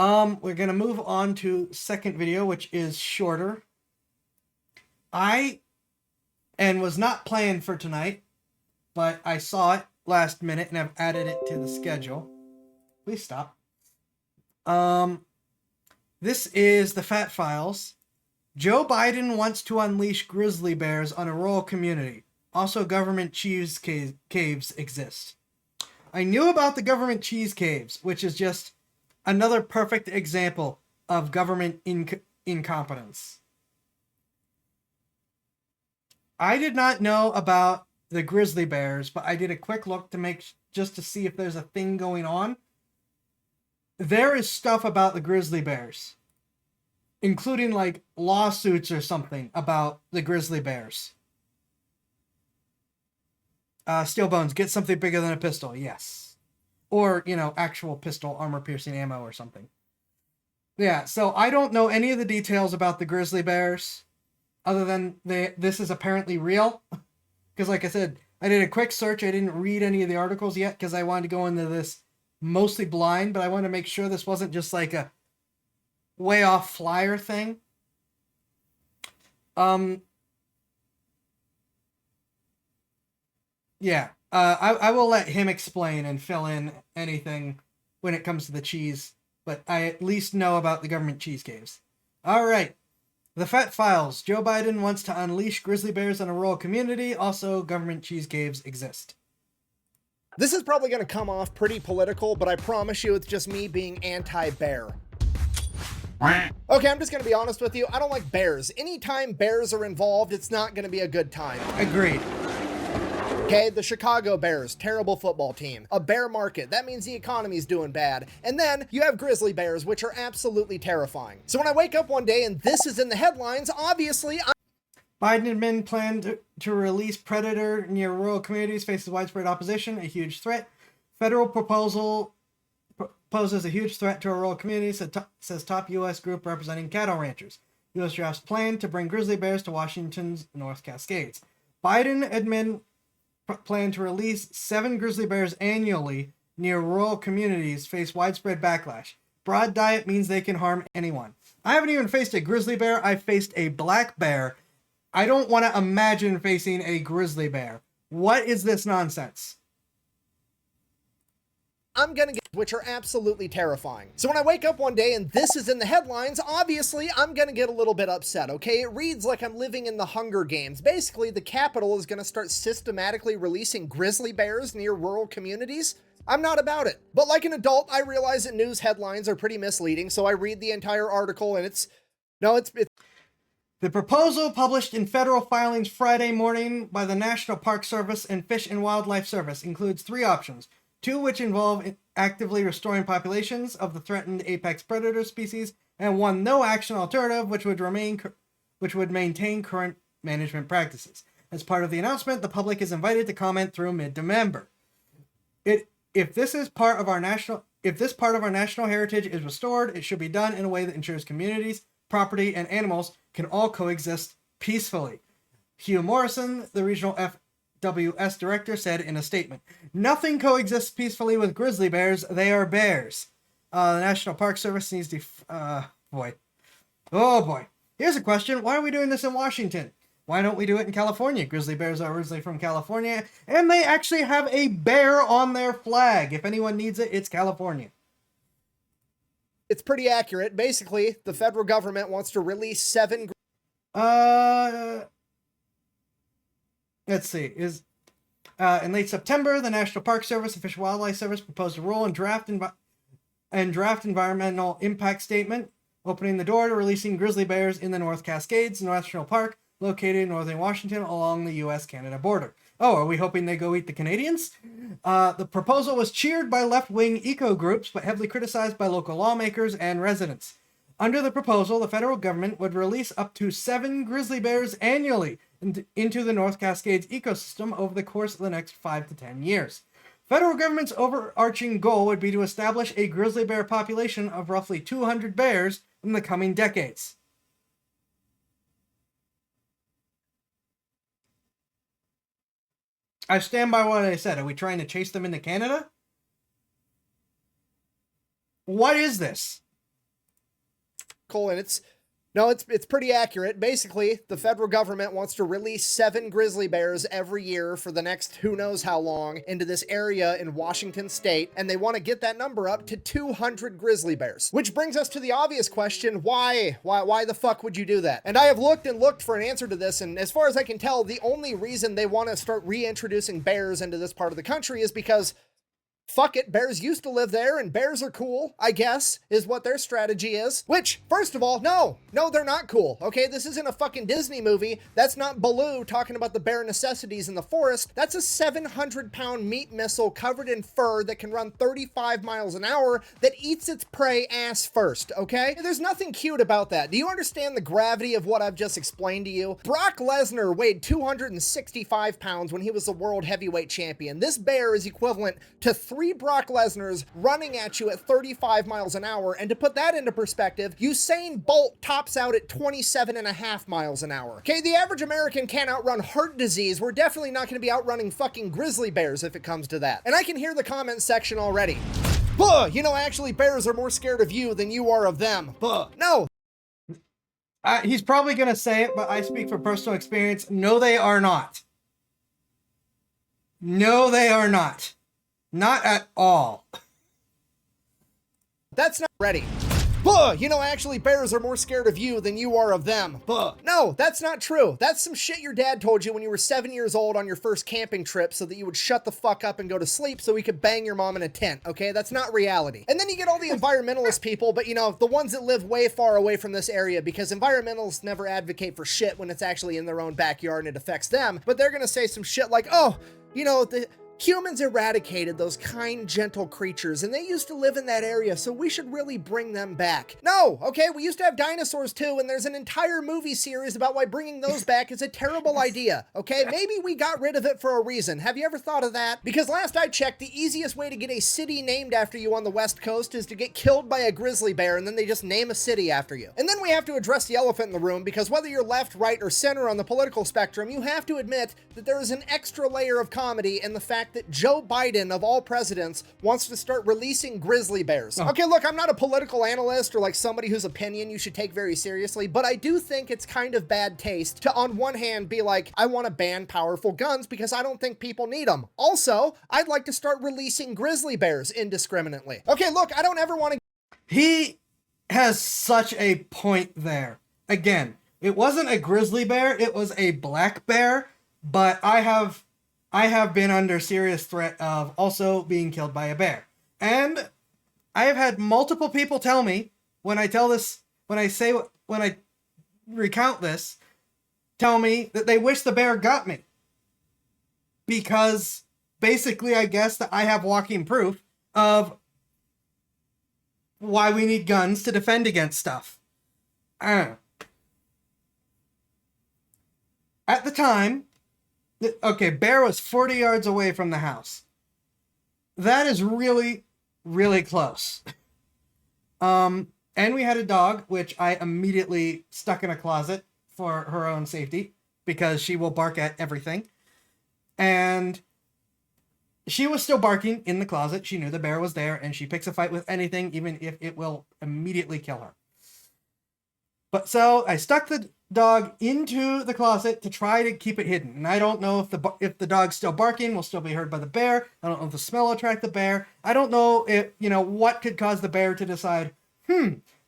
We're gonna move on to second video, which is shorter. Was not planned for tonight, but I saw it last minute and I've added it to the schedule. Please stop. This is the Fat Files. Joe Biden wants to unleash grizzly bears on a rural community. Also, government cheese caves exist. I knew about the government cheese caves, which is just another perfect example of government incompetence. I did not know about the grizzly bears, but I did a quick look just to see if there's a thing going on. There is stuff about the grizzly bears, including like lawsuits or something about the grizzly bears. Steel Bones, get something bigger than a pistol. Yes. Or, actual pistol armor-piercing ammo or something. Yeah, so I don't know any of the details about the grizzly bears, other than this is apparently real. Because like I said, I did a quick search. I didn't read any of the articles yet because I wanted to go into this mostly blind, but I wanted to make sure this wasn't just like a way off flyer thing. Yeah, I will let him explain and fill in anything when it comes to the cheese, but I at least know about the government cheese caves. All right, the Fat Files. Joe Biden wants to unleash grizzly bears on a rural community. Also, government cheese caves exist. This is probably going to come off pretty political, but I promise you it's just me being anti-bear. Okay, I'm just going to be honest with you. I don't like bears. Anytime bears are involved, it's not going to be a good time. Agreed. Okay, the Chicago Bears, terrible football team. A bear market, that means the economy's doing bad. And then you have grizzly bears, which are absolutely terrifying. So when I wake up one day and this is in the headlines, obviously Biden admin planned to release predator near rural communities faces widespread opposition, a huge threat. Federal proposal poses a huge threat to a rural community, says top U.S. group representing cattle ranchers. U.S. drafts plan to bring grizzly bears to Washington's North Cascades. Biden admin plan to release 7 grizzly bears annually near rural communities face widespread backlash. Broad diet means they can harm anyone. I haven't even faced a grizzly bear. I faced a black bear. I don't want to imagine facing a grizzly bear. What is this nonsense? I'm gonna get, which are absolutely terrifying. So when I wake up one day and this is in the headlines, obviously I'm gonna get a little bit upset, okay? It reads like I'm living in the Hunger Games. Basically, the Capitol is gonna start systematically releasing grizzly bears near rural communities. I'm not about it. But like an adult, I realize that news headlines are pretty misleading, so I read the entire article and it's... The proposal published in federal filings Friday morning by the National Park Service and Fish and Wildlife Service includes 3 options. 2 which involve actively restoring populations of the threatened apex predator species, and 1 no-action alternative which would maintain current management practices. As part of the announcement, the public is invited to comment through mid-November. If this part of our national heritage is restored, it should be done in a way that ensures communities, property, and animals can all coexist peacefully. Hugh Morrison, the regional FWS director, said in a statement, "Nothing coexists peacefully with grizzly bears. They are bears." The National Park Service needs to... boy. Oh, boy. Here's a question. Why are we doing this in Washington? Why don't we do it in California? Grizzly bears are originally from California, and they actually have a bear on their flag. If anyone needs it, it's California. It's pretty accurate. Basically, the federal government wants to release 7... Let's see. In late September, the National Park Service and Fish and Wildlife Service proposed a rule and draft environmental impact statement, opening the door to releasing grizzly bears in the North Cascades National Park, located in northern Washington along the U.S.-Canada border. Oh, are we hoping they go eat the Canadians? The proposal was cheered by left-wing eco groups, but heavily criticized by local lawmakers and residents. Under the proposal, the federal government would release up to 7 grizzly bears annually into the North Cascades ecosystem over the course of the next 5 to 10 years. Federal government's overarching goal would be to establish a grizzly bear population of roughly 200 bears in the coming decades. I stand by what I said. Are we trying to chase them into Canada? What is this? and it's pretty accurate. Basically, the federal government wants to release 7 grizzly bears every year for the next who knows how long into this area in Washington state, and they want to get that number up to 200 grizzly bears. Which brings us to the obvious question, why the fuck would you do that? And I have looked and looked for an answer to this, and as far as I can tell, the only reason they want to start reintroducing bears into this part of the country is because fuck it, bears used to live there and bears are cool, I guess, is what their strategy is. Which, first of all, no, they're not cool, okay? This isn't a fucking Disney movie. That's not Baloo talking about the bare necessities in the forest. That's a 700-pound meat missile covered in fur that can run 35 miles an hour that eats its prey ass first, okay? There's nothing cute about that. Do you understand the gravity of what I've just explained to you? Brock Lesnar weighed 265 pounds when he was the world heavyweight champion. This bear is equivalent to 3 Brock Lesnar's running at you at 35 miles an hour, and to put that into perspective, Usain Bolt tops out at 27.5 miles an hour. Okay, the average American can't outrun heart disease. We're definitely not going to be outrunning fucking grizzly bears if it comes to that. And I can hear the comment section already. Buh, actually bears are more scared of you than you are of them. Buh. No. He's probably going to say it, but I speak from personal experience. No, they are not. No, they are not. Not at all. That's not ready. Buh, actually bears are more scared of you than you are of them. Buh. No, that's not true. That's some shit your dad told you when you were 7 years old on your first camping trip so that you would shut the fuck up and go to sleep so he could bang your mom in a tent, okay? That's not reality. And then you get all the environmentalist people, but the ones that live way far away from this area, because environmentalists never advocate for shit when it's actually in their own backyard and it affects them, but they're gonna say some shit like, oh, the humans eradicated those kind, gentle creatures, and they used to live in that area, so we should really bring them back. No, okay, we used to have dinosaurs too, and there's an entire movie series about why bringing those back is a terrible idea, okay? Maybe we got rid of it for a reason. Have you ever thought of that? Because last I checked, the easiest way to get a city named after you on the West Coast is to get killed by a grizzly bear, and then they just name a city after you. And then we have to address the elephant in the room, because whether you're left, right, or center on the political spectrum, you have to admit that there is an extra layer of comedy in the fact that Joe Biden, of all presidents, wants to start releasing grizzly bears. Oh. Okay, look, I'm not a political analyst or like somebody whose opinion you should take very seriously, but I do think it's kind of bad taste to, on one hand, be like, I want to ban powerful guns because I don't think people need them. Also, I'd like to start releasing grizzly bears indiscriminately. Okay, look, I don't ever want to... He has such a point there. Again, it wasn't a grizzly bear, it was a black bear, but I have been under serious threat of also being killed by a bear. And I have had multiple people tell me, when I recount this, tell me that they wish the bear got me. Because basically, I guess that I have walking proof of why we need guns to defend against stuff. At the time, okay, bear was 40 yards away from the house. That is really, really close. And we had a dog, which I immediately stuck in a closet for her own safety, because she will bark at everything. And she was still barking in the closet. She knew the bear was there, and she picks a fight with anything, even if it will immediately kill her. But so I stuck the dog into the closet to try to keep it hidden. And I don't know if the dog's still barking, will still be heard by the bear. I don't know if the smell will attract the bear. I don't know if, what could cause the bear to decide,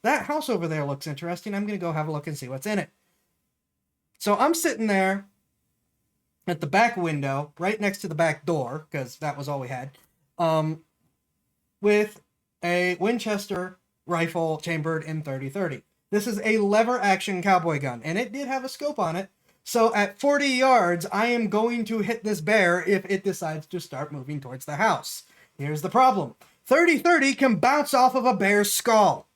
that house over there looks interesting. I'm going to go have a look and see what's in it. So I'm sitting there at the back window, right next to the back door, because that was all we had, with a Winchester rifle chambered in .30-30. This is a lever action cowboy gun, and it did have a scope on it. So at 40 yards, I am going to hit this bear if it decides to start moving towards the house. Here's the problem. .30-30 can bounce off of a bear's skull.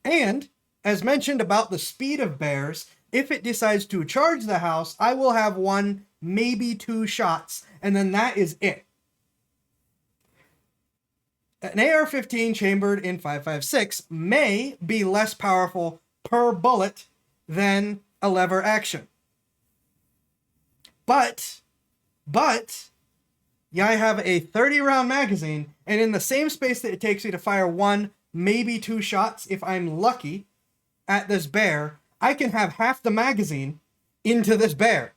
And, as mentioned about the speed of bears, if it decides to charge the house, I will have 1, maybe 2 shots, and then that is it. An AR-15 chambered in .5.56 may be less powerful per bullet than a lever action. But, yeah, I have a 30-round magazine, and in the same space that it takes me to fire 1 maybe 2 shots if I'm lucky at this bear, I can have half the magazine into this bear.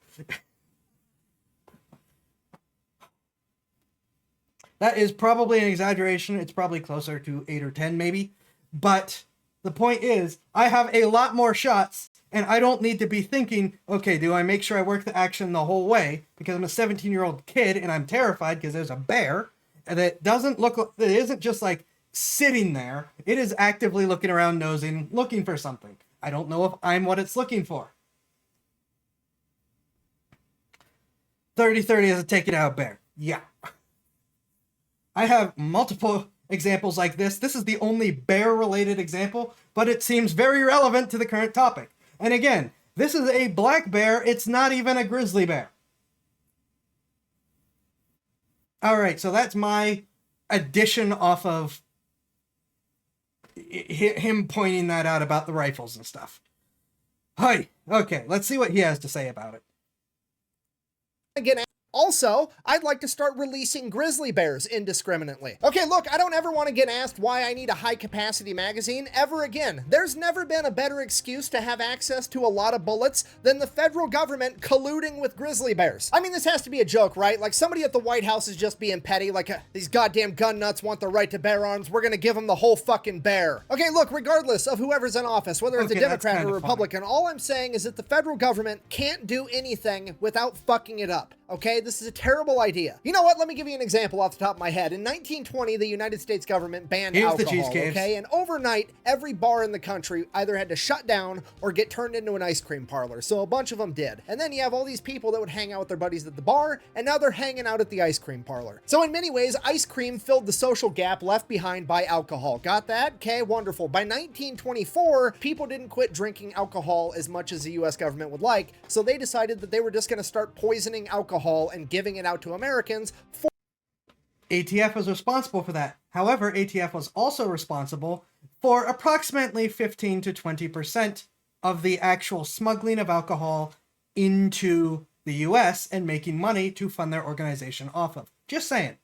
That is probably an exaggeration. It's probably closer to 8 or 10 maybe. But the point is, I have a lot more shots, and I don't need to be thinking, okay, do I make sure I work the action the whole way? Because I'm a 17-year-old kid, and I'm terrified because there's a bear that doesn't look, it isn't just like sitting there. It is actively looking around, nosing, looking for something. I don't know if I'm what it's looking for. 30-30 is a take it out bear. Yeah. I have multiple examples like this. This is the only bear-related example, but it seems very relevant to the current topic. And again, this is a black bear. It's not even a grizzly bear. All right, so that's my addition off of him pointing that out about the rifles and stuff. Hi. Okay, let's see what he has to say about it. Again, also, I'd like to start releasing grizzly bears indiscriminately. Okay, look, I don't ever want to get asked why I need a high-capacity magazine ever again. There's never been a better excuse to have access to a lot of bullets than the federal government colluding with grizzly bears. I mean, this has to be a joke, right? Like, somebody at the White House is just being petty, like, these goddamn gun nuts want the right to bear arms, we're gonna give them the whole fucking bear. Okay, look, regardless of whoever's in office, whether it's a Democrat or a Republican, all I'm saying is that the federal government can't do anything without fucking it up. Okay, this is a terrible idea. You know what? Let me give you an example off the top of my head. In 1920, the United States government banned alcohol, okay? And overnight, every bar in the country either had to shut down or get turned into an ice cream parlor. So a bunch of them did. And then you have all these people that would hang out with their buddies at the bar, and now they're hanging out at the ice cream parlor. So in many ways, ice cream filled the social gap left behind by alcohol. Got that? Okay, wonderful. By 1924, people didn't quit drinking alcohol as much as the US government would like, so they decided that they were just going to start poisoning alcohol and giving it out to Americans. ATF was responsible for that. However, ATF was also responsible for approximately 15 to 20% of the actual smuggling of alcohol into the US and making money to fund their organization off of. Just saying.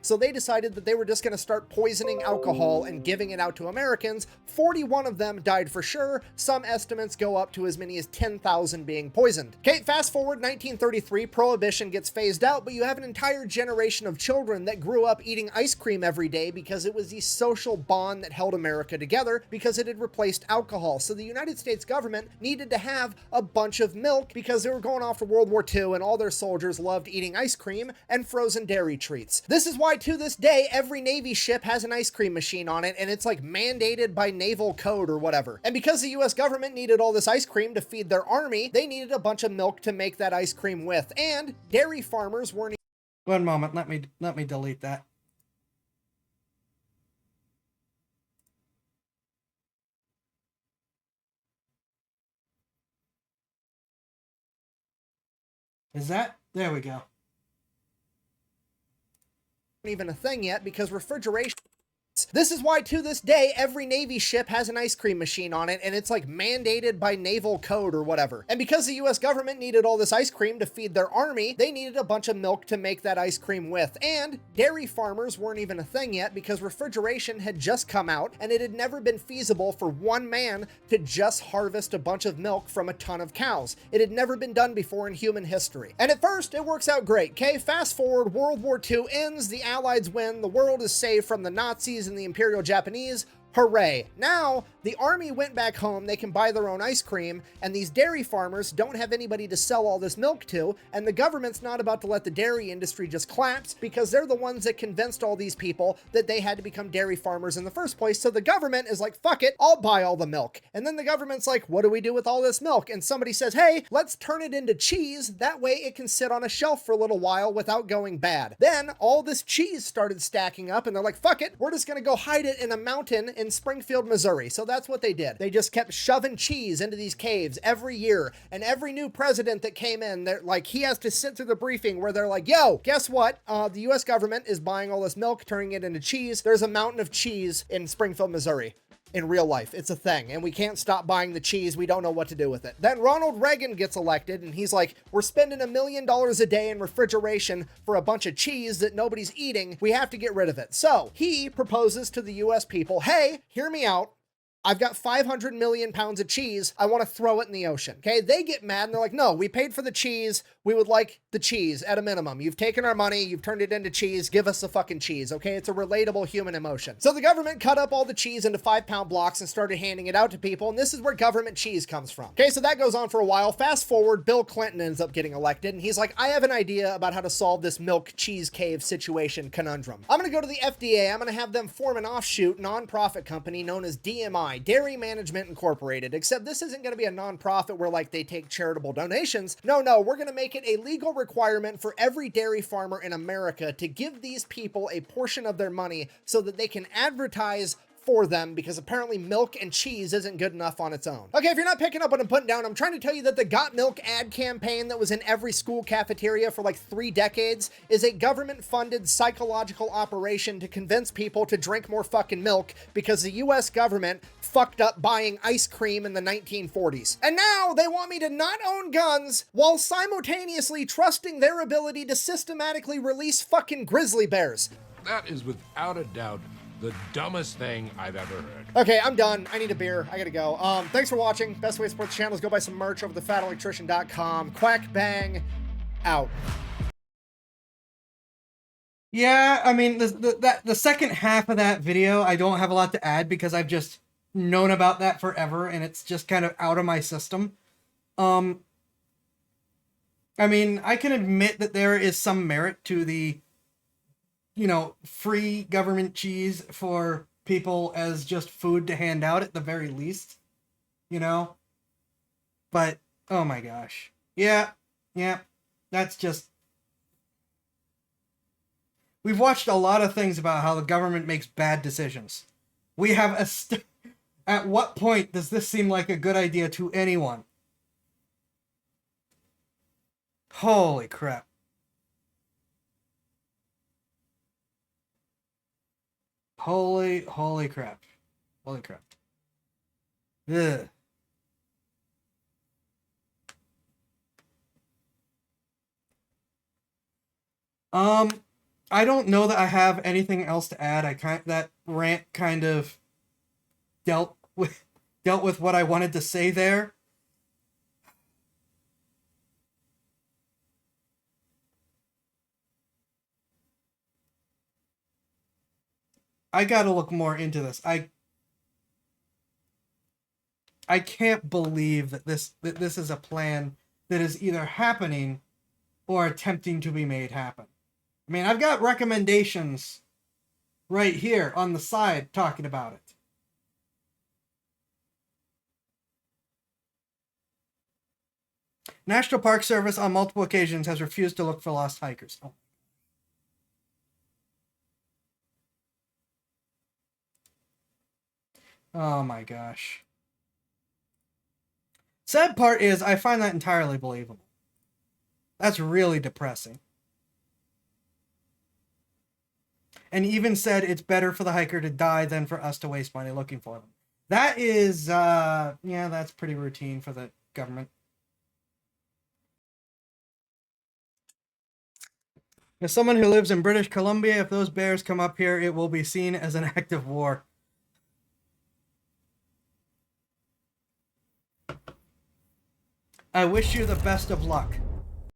So they decided that they were just going to start poisoning alcohol and giving it out to Americans. 41 of them died for sure. Some estimates go up to as many as 10,000 being poisoned. Okay, fast forward 1933, Prohibition gets phased out, but you have an entire generation of children that grew up eating ice cream every day because it was the social bond that held America together because it had replaced alcohol. So the United States government needed to have a bunch of milk because they were going off to World War II and all their soldiers loved eating ice cream and frozen dairy treats. This is why to this day, every Navy ship has an ice cream machine on it, and it's like mandated by naval code or whatever. And because the US government needed all this ice cream to feed their army, they needed a bunch of milk to make that ice cream with. And dairy farmers weren't. One moment, let me delete that. Is that? There we go. Even a thing yet because refrigeration. This is why to this day, every Navy ship has an ice cream machine on it, and it's like mandated by naval code or whatever. And because the US government needed all this ice cream to feed their army, they needed a bunch of milk to make that ice cream with. And dairy farmers weren't even a thing yet because refrigeration had just come out, and it had never been feasible for one man to just harvest a bunch of milk from a ton of cows. It had never been done before in human history. And at first, it works out great, okay? Fast forward, World War II ends, the Allies win, the world is saved from the Nazis and the Imperial Japanese. Hooray. Now, the army went back home, they can buy their own ice cream, and these dairy farmers don't have anybody to sell all this milk to, and the government's not about to let the dairy industry just collapse because they're the ones that convinced all these people that they had to become dairy farmers in the first place. So the government is like, fuck it, I'll buy all the milk. And then the government's like, what do we do with all this milk? And somebody says, hey, let's turn it into cheese. That way it can sit on a shelf for a little while without going bad. Then all this cheese started stacking up, and they're like, fuck it, we're just gonna go hide it in a mountain in Springfield, Missouri. So that's what they did. They just kept shoving cheese into these caves every year. And every new president that came in, they're like, he has to sit through the briefing where they're like, yo, guess what? The US government is buying all this milk, turning it into cheese. There's a mountain of cheese in Springfield, Missouri. in real life. It's a thing, and we can't stop buying the cheese. We don't know what to do with it. Then Ronald Reagan gets elected, and he's like, we're spending $1 million a day in refrigeration for a bunch of cheese that nobody's eating. We have to get rid of it. So he proposes to the US people, hey, hear me out. I've got 500 million pounds of cheese. I want to throw it in the ocean. Okay. They get mad and they're like, no, we paid for the cheese. We would like the cheese at a minimum. You've taken our money. You've turned it into cheese. Give us the fucking cheese. Okay. It's a relatable human emotion. So the government cut up all the cheese into 5-pound blocks and started handing it out to people. And this is where government cheese comes from. Okay. So that goes on for a while. Fast forward, Bill Clinton ends up getting elected. And he's like, I have an idea about how to solve this milk cheese cave situation conundrum. I'm going to go to the FDA. I'm going to have them form an offshoot nonprofit company known as DMI. Dairy Management Incorporated, except this isn't going to be a nonprofit where like they take charitable donations. No, we're going to make it a legal requirement for every dairy farmer in America to give these people a portion of their money so that they can advertise for them, because apparently milk and cheese isn't good enough on its own. Okay, if you're not picking up what I'm putting down, I'm trying to tell you that the Got Milk ad campaign that was in every school cafeteria for like 3 decades is a government-funded psychological operation to convince people to drink more fucking milk because the US government fucked up buying ice cream in the 1940s. And now they want me to not own guns while simultaneously trusting their ability to systematically release fucking grizzly bears. That is without a doubt the dumbest thing I've ever heard. Okay, I'm done. I need a beer. I gotta go. Thanks for watching. Best way to support the channel is go buy some merch over thefatelectrician.com. Quack bang out. Yeah, I mean, the second half of that video, I don't have a lot to add because I've just known about that forever and it's just kind of out of my system. I mean, I can admit that there is some merit to the, you know, free government cheese for people as just food to hand out at the very least, you know? But, oh my gosh. Yeah, that's just... We've watched a lot of things about how the government makes bad decisions. We have a... At what point does this seem like a good idea to anyone? Holy crap. Holy crap. Holy crap. Ugh. I don't know that I have anything else to add. That rant kind of dealt with what I wanted to say there. I gotta look more into this. I can't believe that this is a plan that is either happening or attempting to be made happen. I mean, I've got recommendations right here on the side talking about it. National Park Service on multiple occasions has refused to look for lost hikers. Oh my gosh. Sad part is I find that entirely believable. That's really depressing. And even said it's better for the hiker to die than for us to waste money looking for them. That is, yeah, that's pretty routine for the government. As someone who lives in British Columbia, if those bears come up here, it will be seen as an act of war. I wish you the best of luck.